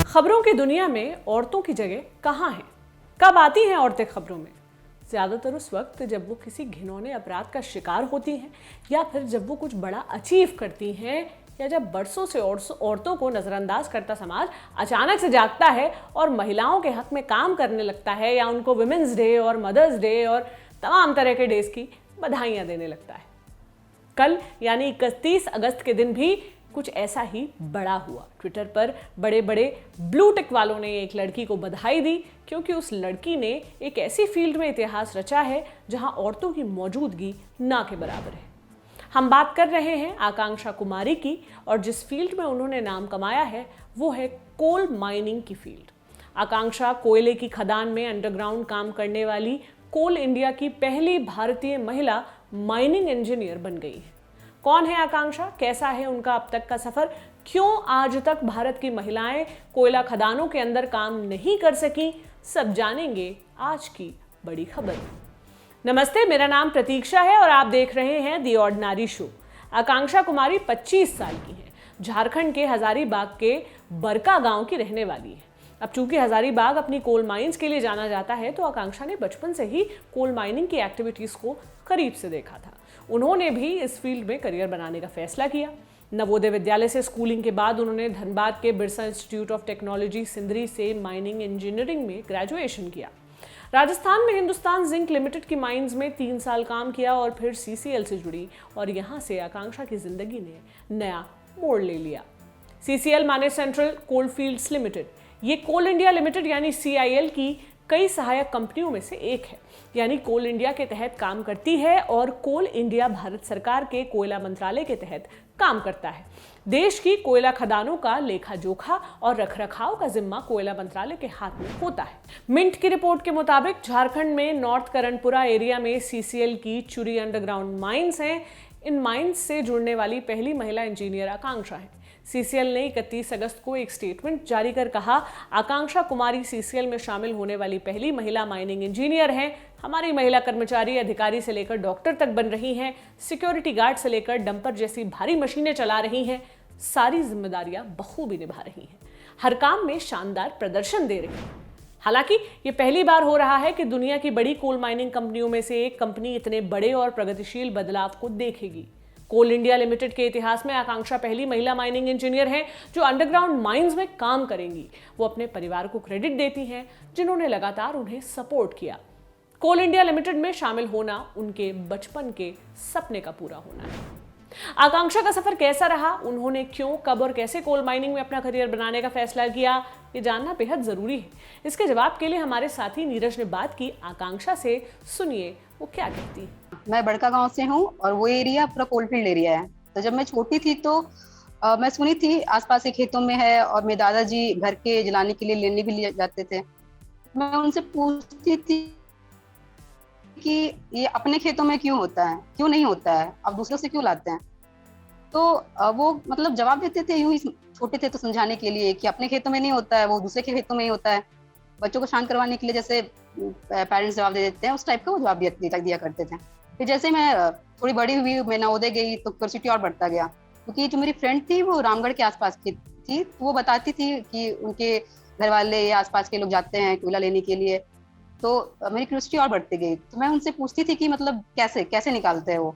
खबरों की दुनिया में औरतों की जगह कहाँ है? कब आती हैं औरतें खबरों में? ज़्यादातर उस वक्त जब वो किसी घिनौने अपराध का शिकार होती हैं, या फिर जब वो कुछ बड़ा अचीव करती हैं, या जब बरसों से औरतों को नज़रअंदाज करता समाज अचानक से जागता है और महिलाओं के हक में काम करने लगता है, या उनको वुमेन्स डे और मदर्स डे और तमाम तरह के डेज की बधाइयाँ देने लगता है। कल यानी 31 अगस्त के दिन भी कुछ ऐसा ही बड़ा हुआ। ट्विटर पर बड़े बड़े ब्लू टिक वालों ने एक लड़की को बधाई दी, क्योंकि उस लड़की ने एक ऐसी फील्ड में इतिहास रचा है जहां औरतों की मौजूदगी ना के बराबर है। हम बात कर रहे हैं आकांक्षा कुमारी की, और जिस फील्ड में उन्होंने नाम कमाया है वो है कोल माइनिंग की फील्ड। आकांक्षा कोयले की खदान में अंडरग्राउंड काम करने वाली कोल इंडिया की पहली भारतीय महिला माइनिंग इंजीनियर बन गई है। कौन है आकांक्षा, कैसा है उनका अब तक का सफर, क्यों आज तक भारत की महिलाएं कोयला खदानों के अंदर काम नहीं कर सकी, सब जानेंगे आज की बड़ी खबर। नमस्ते, मेरा नाम प्रतीक्षा है और आप देख रहे हैं दी ऑर्डिनरी शो। आकांक्षा कुमारी 25 साल की हैं, झारखंड के हजारीबाग के बरका गांव की रहने वाली है। अब चूंकि हजारीबाग अपनी कोल माइंस के लिए जाना जाता है, तो आकांक्षा ने बचपन से ही कोल माइनिंग की एक्टिविटीज को करीब से देखा था। उन्होंने भी इस फील्ड में करियर बनाने का फैसला किया। नवोदय विद्यालय से स्कूलिंग के बाद उन्होंने धनबाद के Birsa institute of technology Sindri से माइनिंग इंजीनियरिंग में ग्रेजुएशन किया। राजस्थान में हिंदुस्तान जिंक लिमिटेड की माइंस में 3 साल काम किया और फिर सीसीएल से जुड़ी, और यहाँ से आकांक्षा की जिंदगी ने नया मोड़ ले लिया। सीसीएल माने सेंट्रल कोलफील्ड्स लिमिटेड। ये कोल इंडिया लिमिटेड यानी सीआईएल की कई सहायक कंपनियों में से एक है, यानी कोल इंडिया के तहत काम करती है, और कोल इंडिया भारत सरकार के कोयला मंत्रालय के तहत काम करता है। देश की कोयला खदानों का लेखा जोखा और रखरखाव का जिम्मा कोयला मंत्रालय के हाथ में होता है। मिंट की रिपोर्ट के मुताबिक झारखंड में नॉर्थ करणपुरा एरिया में सीसीएल की चुरी अंडरग्राउंड माइंस हैं। इन माइंस से जुड़ने वाली पहली महिला इंजीनियर आकांक्षा है। सीसीएल ने 31 अगस्त को एक स्टेटमेंट जारी कर कहा, आकांक्षा कुमारी सीसीएल में शामिल होने वाली पहली महिला माइनिंग इंजीनियर हैं। हमारी महिला कर्मचारी अधिकारी से लेकर डॉक्टर तक बन रही हैं, सिक्योरिटी गार्ड से लेकर डंपर जैसी भारी मशीनें चला रही हैं, सारी जिम्मेदारियां बखूबी निभा रही हैं, हर काम में शानदार प्रदर्शन दे रही हैं। हालांकि ये पहली बार हो रहा है कि दुनिया की बड़ी कोल माइनिंग कंपनियों में से एक कंपनी इतने बड़े और प्रगतिशील बदलाव को देखेगी। कोल इंडिया लिमिटेड के इतिहास में आकांक्षा पहली महिला माइनिंग इंजीनियर हैं जो अंडरग्राउंड माइंस में काम करेंगी। वो अपने परिवार को क्रेडिट देती हैं, जिन्होंने लगातार उन्हें सपोर्ट किया। कोल इंडिया लिमिटेड में शामिल होना उनके बचपन के सपने का पूरा होना है। आकांक्षा का सफर कैसा रहा, उन्होंने क्यों, कब और कैसे कोल माइनिंग में अपना करियर बनाने का फैसला किया, ये जानना बेहद जरूरी है। इसके जवाब के लिए हमारे साथी नीरज ने बात की आकांक्षा से। सुनिए वो क्या कहती है। मैं बड़का गांव से हूँ और वो एरिया पूरा कोलफील्ड एरिया है। तो जब मैं छोटी थी तो मैं सुनी थी आसपास के खेतों में है, और मेरे दादाजी घर के जलाने के लिए लेने भी लिए जाते थे। मैं उनसे पूछती थी कि ये अपने खेतों में क्यों होता है, क्यों नहीं होता है, अब दूसरों से क्यों लाते हैं। तो वो मतलब जवाब देते थे यूं ही, छोटे थे तो समझाने के लिए कि अपने खेतों में नहीं होता है, वो दूसरे के खेतों में ही होता है। बच्चों को शांत करवाने के लिए जैसे पेरेंट्स जवाब दे देते हैं, उस टाइप का वो जवाब दिया करते थे। फिर जैसे मैं थोड़ी बड़ी हुई, मैं नवोदय गई तो क्यूरियोसिटी और बढ़ता गया, क्योंकि जो मेरी फ्रेंड थी वो रामगढ़ के आसपास की थी। तो वो बताती थी कि उनके घर वाले या आसपास के लोग जाते हैं कोयला लेने के लिए। तो मेरी क्यूरियोसिटी और बढ़ती गई, तो मैं उनसे पूछती थी कि मतलब कैसे कैसे निकालते हैं वो।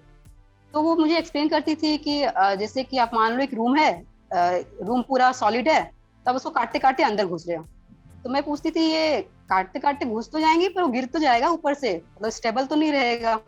तो वो मुझे एक्सप्लेन करती थी कि जैसे कि आप मान लो एक रूम है, रूम पूरा सॉलिड है, तब उसको काटते काटते अंदर घुस रहे हो। तो मैं पूछती थी ये काटते काटते घुस तो जाएंगे पर वो गिर तो जाएगा ऊपर से, मतलब स्टेबल तो नहीं रहेगा।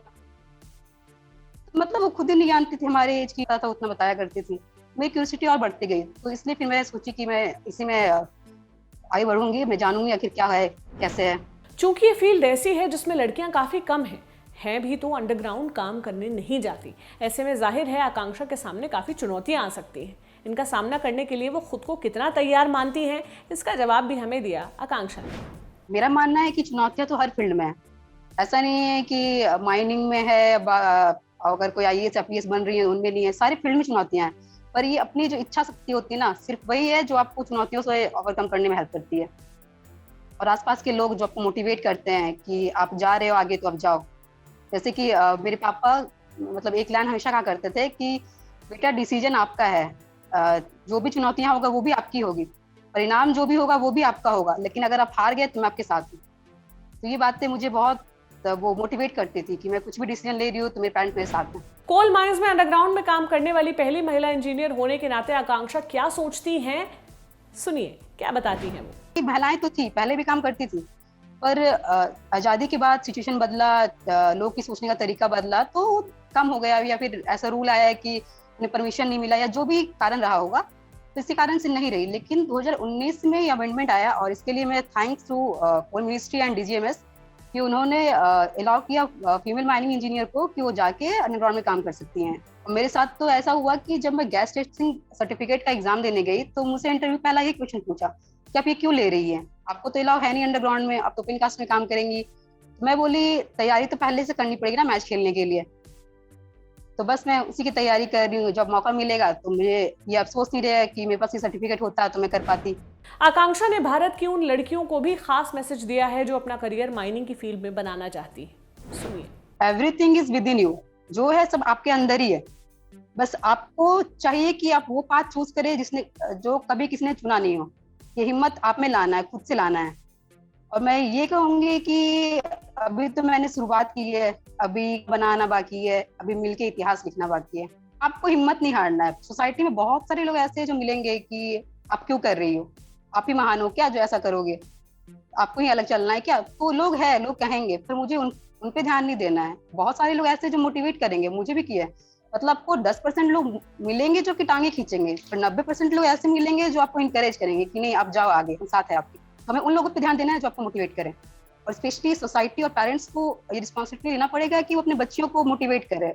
मतलब वो खुद ही नहीं जानती थी, हमारे एज की था उतना बताया करती थी। मेरी क्यूरियोसिटी और बढ़ती गई, तो इसलिए फिर मैं सोची कि मैं इसी में आगे बढ़ूंगी, मैं जानूंगी आखिर क्या है कैसे है। चूंकि ये फील्ड ऐसी है जिसमें लड़कियां काफी कम हैं भी तो अंडरग्राउंड काम करने नहीं जाती। ऐसे में जाहिर है आकांक्षा के सामने काफी चुनौतियां आ सकती हैं। इनका सामना करने के लिए वो खुद को कितना तैयार मानती हैं, इसका जवाब भी हमें दिया आकांक्षा ने। मेरा मानना है कि चुनौतियां तो हर फील्ड में है, ऐसा नहीं है कि माइनिंग में है, अगर कोई आईएएस आईपीएस बन रही है उनमें नहीं है, सारी फील्ड में चुनौतियां हैं। पर ये अपनी जो इच्छा शक्ति होती है ना, सिर्फ वही है जो आपको चुनौतियों से ओवरकम करने में हेल्प करती है। और आसपास के लोग जो आपको मोटिवेट करते हैं कि आप जा रहे हो आगे तो आप जाओ। जैसे कि मेरे पापा मतलब एक लाइन हमेशा कहा करते थे कि बेटा डिसीजन आपका है, जो भी चुनौतियां होगा वो भी आपकी होगी, परिणाम जो भी होगा वो भी आपका होगा, लेकिन अगर आप हार गए तो मैं आपके साथ हूँ। तो ये बातें मुझे बहुत वो मोटिवेट करती थी कि मैं कुछ भी डिसीजन ले रही हूँ तो मेरे पेरेंट्स मेरे साथ हैं। कोल माइंस में अंडरग्राउंड में काम करने वाली पहली महिला इंजीनियर होने के नाते आकांक्षा क्या सोचती हैं, सुनिए क्या बताती हैं वो। महिलाएं तो थी, पहले भी काम करती थी, पर आजादी के बाद सिचुएशन बदला, लोग की सोचने का तरीका बदला तो कम हो गया, या फिर ऐसा रूल आया है कि उन्हें परमिशन नहीं मिला, या जो भी कारण रहा होगा, तो इसी कारण से नहीं रही। लेकिन 2019 में ये अमेंडमेंट आया, और इसके लिए मैं thanks to coal ministry and DGMS कि उन्होंने अलाउ किया फीमेल माइनिंग इंजीनियर को कि वो जाके अंडरग्राउंड में काम कर सकती हैं। मेरे साथ तो ऐसा हुआ कि जब मैं गैस टेस्टिंग सर्टिफिकेट का एग्जाम देने गई तो मुझसे इंटरव्यू पहला ये क्वेश्चन पूछा कि आप ये क्यों ले रही हैं, आपको तो अलाउ है नहीं अंडरग्राउंड में, आप तो ओपन कास्ट में काम करेंगी। मैं बोली तैयारी तो पहले से करनी पड़ेगी ना मैच खेलने के लिए, तो बस मैं उसी की तैयारी कर रही हूँ। जब मौका मिलेगा तो मुझे ये अफसोस नहीं रहेगा कि मेरे पास ये सर्टिफिकेट होता तो मैं कर पाती। आकांक्षा ने भारत की उन लड़कियों को भी खास मैसेज दिया है जो अपना करियर माइनिंग की फील्ड में बनाना चाहती है, सुनिए। Everything is with in you, जो है सब आपके अंदर ही है, बस आपको चाहिए कि आप वो पाथ चूज करें जो कभी किसी ने चुना नहीं हो। ये हिम्मत आप में लाना है, खुद से लाना है। और मैं ये कहूंगी कि अभी तो मैंने शुरुआत की है, अभी बनाना बाकी है, अभी मिलके इतिहास लिखना बाकी है। आपको हिम्मत नहीं हारना है। सोसाइटी में बहुत सारे लोग ऐसे हैं जो मिलेंगे कि आप क्यों कर रही हो, आप ही महान हो क्या जो ऐसा करोगे, आपको ही अलग चलना है क्या, तो लोग कहेंगे, पर मुझे उन पे ध्यान नहीं देना है। बहुत सारे लोग ऐसे जो मोटिवेट करेंगे, मुझे भी किया है। मतलब आपको 10% लोग मिलेंगे जो कि टांगे खींचेंगे, पर 90% लोग ऐसे मिलेंगे जो आपको इंकरेज करेंगे कि नहीं आप जाओ आगे, हम साथ है आपके। हमें उन लोगों पे ध्यान देना है जो आपको मोटिवेट करें, और स्पेशली सोसाइटी और पेरेंट्स को ये रिस्पॉन्सिबिलिटी लेना पड़ेगा कि वो अपने बच्चियों को मोटिवेट करें।